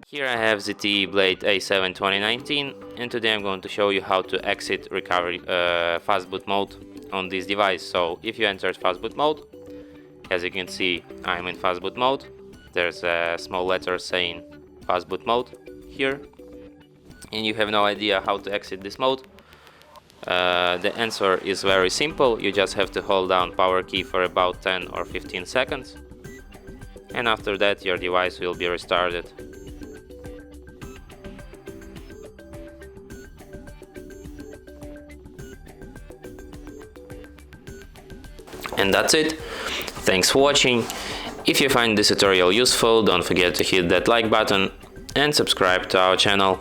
Here I have ZTE Blade A7 2019, and today I'm going to show you how to exit recovery Fastboot Mode on this device. So if you entered Fastboot Mode, as you can see, I'm in Fastboot Mode. There's a small letter saying Fastboot Mode here, and you have no idea how to exit this mode. The answer is very simple. You just have to hold down power key for about 10 or 15 seconds, and after that your device will be restarted. And that's it. Thanks for watching. If you find this tutorial useful, don't forget to hit that like button and subscribe to our channel.